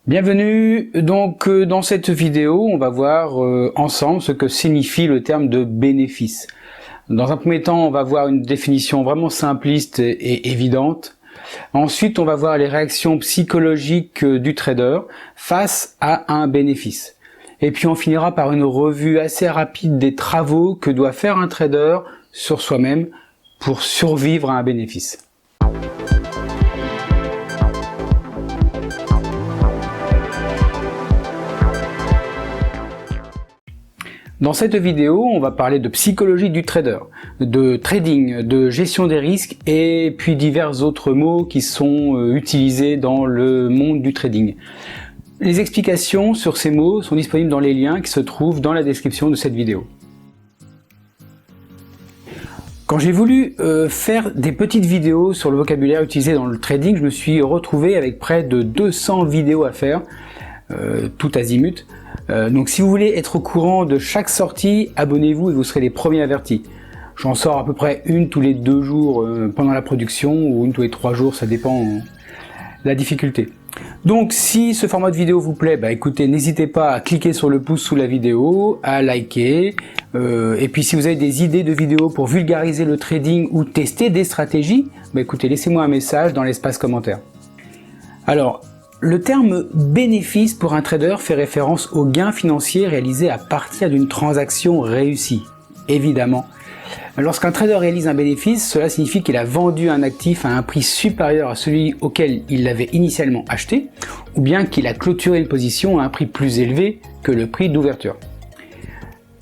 Bienvenue, donc dans cette vidéo on va voir ensemble ce que signifie le terme de bénéfice. Dans un premier temps on va voir une définition vraiment simpliste et évidente. Ensuite on va voir les réactions psychologiques du trader face à un bénéfice. Et puis on finira par une revue assez rapide des travaux que doit faire un trader sur soi-même pour survivre à un bénéfice. Dans cette vidéo, on va parler de psychologie du trader, de trading, de gestion des risques et puis divers autres mots qui sont utilisés dans le monde du trading. Les explications sur ces mots sont disponibles dans les liens qui se trouvent dans la description de cette vidéo. Quand j'ai voulu faire des petites vidéos sur le vocabulaire utilisé dans le trading, je me suis retrouvé avec près de 200 vidéos à faire, tout azimut. Donc si vous voulez être au courant de chaque sortie, abonnez-vous et vous serez les premiers avertis. J'en sors à peu près une tous les 2 jours pendant la production ou une tous les 3 jours, ça dépend de la difficulté. Donc si ce format de vidéo vous plaît, écoutez, n'hésitez pas à cliquer sur le pouce sous la vidéo, à liker, et puis si vous avez des idées de vidéos pour vulgariser le trading ou tester des stratégies, écoutez, laissez-moi un message dans l'espace commentaire. Alors, le terme bénéfice pour un trader fait référence aux gains financiers réalisés à partir d'une transaction réussie. Évidemment, lorsqu'un trader réalise un bénéfice, cela signifie qu'il a vendu un actif à un prix supérieur à celui auquel il l'avait initialement acheté, ou bien qu'il a clôturé une position à un prix plus élevé que le prix d'ouverture.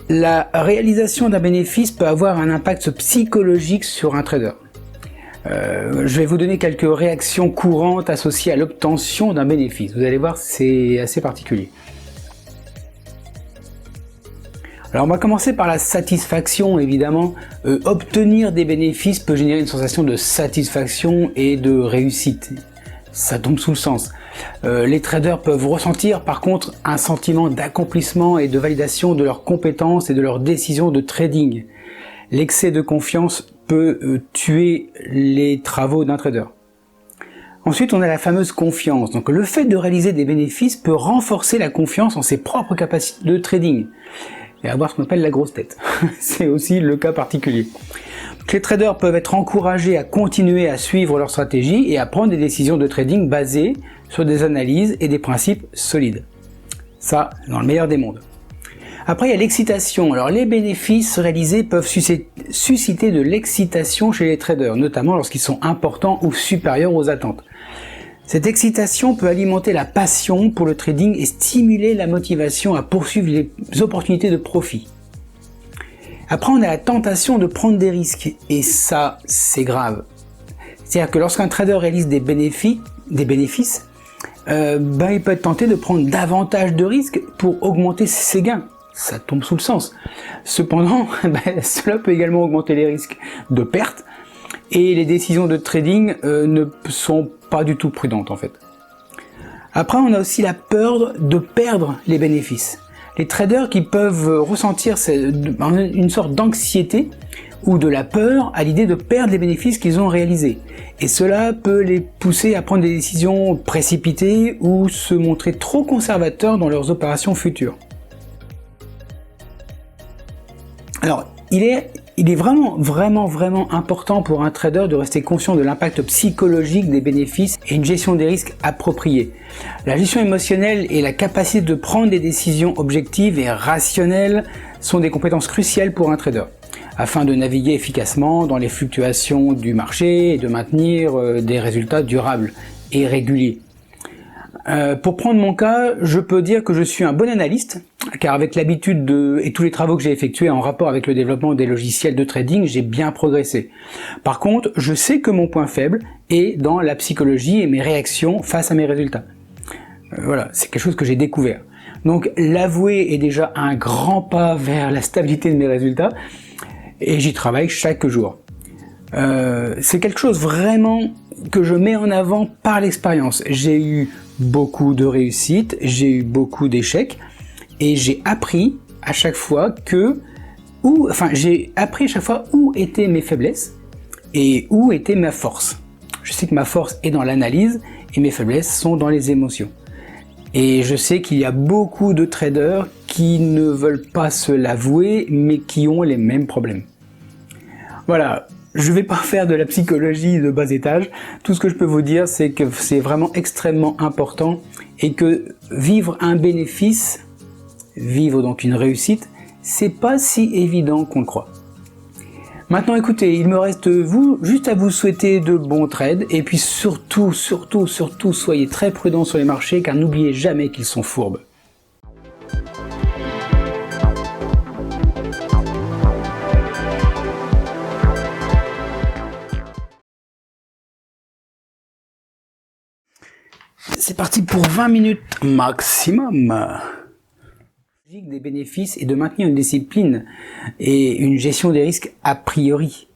La réalisation d'un bénéfice peut avoir un impact psychologique sur un trader. Je vais vous donner quelques réactions courantes associées à l'obtention d'un bénéfice. Vous allez voir, c'est assez particulier. Alors on va commencer par la satisfaction, évidemment. Obtenir des bénéfices peut générer une sensation de satisfaction et de réussite. Ça tombe sous le sens. Les traders peuvent ressentir par contre un sentiment d'accomplissement et de validation de leurs compétences et de leurs décisions de trading. L'excès de confiance peut tuer les travaux d'un trader. Ensuite, on a la fameuse confiance. Donc, le fait de réaliser des bénéfices peut renforcer la confiance en ses propres capacités de trading et avoir ce qu'on appelle la grosse tête. C'est aussi le cas particulier. Donc, les traders peuvent être encouragés à continuer à suivre leur stratégie et à prendre des décisions de trading basées sur des analyses et des principes solides. Ça, dans le meilleur des mondes. Après, il y a l'excitation. Alors, les bénéfices réalisés peuvent susciter de l'excitation chez les traders, notamment lorsqu'ils sont importants ou supérieurs aux attentes. Cette excitation peut alimenter la passion pour le trading et stimuler la motivation à poursuivre les opportunités de profit. Après, on a la tentation de prendre des risques, et ça, c'est grave. C'est-à-dire que lorsqu'un trader réalise des bénéfices, il peut être tenté de prendre davantage de risques pour augmenter ses gains. Ça tombe sous le sens. Cependant, cela peut également augmenter les risques de perte et les décisions de trading ne sont pas du tout prudentes en fait. Après, on a aussi la peur de perdre les bénéfices. Les traders qui peuvent ressentir une sorte d'anxiété ou de la peur à l'idée de perdre les bénéfices qu'ils ont réalisés. Et cela peut les pousser à prendre des décisions précipitées ou se montrer trop conservateurs dans leurs opérations futures. Alors, il est vraiment important pour un trader de rester conscient de l'impact psychologique des bénéfices et une gestion des risques appropriée. La gestion émotionnelle et la capacité de prendre des décisions objectives et rationnelles sont des compétences cruciales pour un trader, afin de naviguer efficacement dans les fluctuations du marché et de maintenir des résultats durables et réguliers. Pour prendre mon cas, je peux dire que je suis un bon analyste, car avec l'habitude et tous les travaux que j'ai effectués en rapport avec le développement des logiciels de trading, j'ai bien progressé. Par contre, je sais que mon point faible est dans la psychologie et mes réactions face à mes résultats. Voilà, c'est quelque chose que j'ai découvert. Donc l'avouer est déjà un grand pas vers la stabilité de mes résultats, et j'y travaille chaque jour. C'est quelque chose vraiment que je mets en avant par l'expérience. J'ai eu beaucoup de réussites, j'ai eu beaucoup d'échecs et j'ai appris à chaque fois où étaient mes faiblesses et où était ma force. Je sais que ma force est dans l'analyse et mes faiblesses sont dans les émotions. Et je sais qu'il y a beaucoup de traders qui ne veulent pas se l'avouer, mais qui ont les mêmes problèmes. Voilà, je ne vais pas faire de la psychologie de bas étage. Tout ce que je peux vous dire, c'est que c'est vraiment extrêmement important et que vivre un bénéfice, vivre donc une réussite, c'est pas si évident qu'on le croit. Maintenant écoutez, il me reste juste à vous souhaiter de bons trades et puis surtout, soyez très prudents sur les marchés car n'oubliez jamais qu'ils sont fourbes. C'est parti pour 20 minutes maximum. Des bénéfices et de maintenir une discipline et une gestion des risques a priori.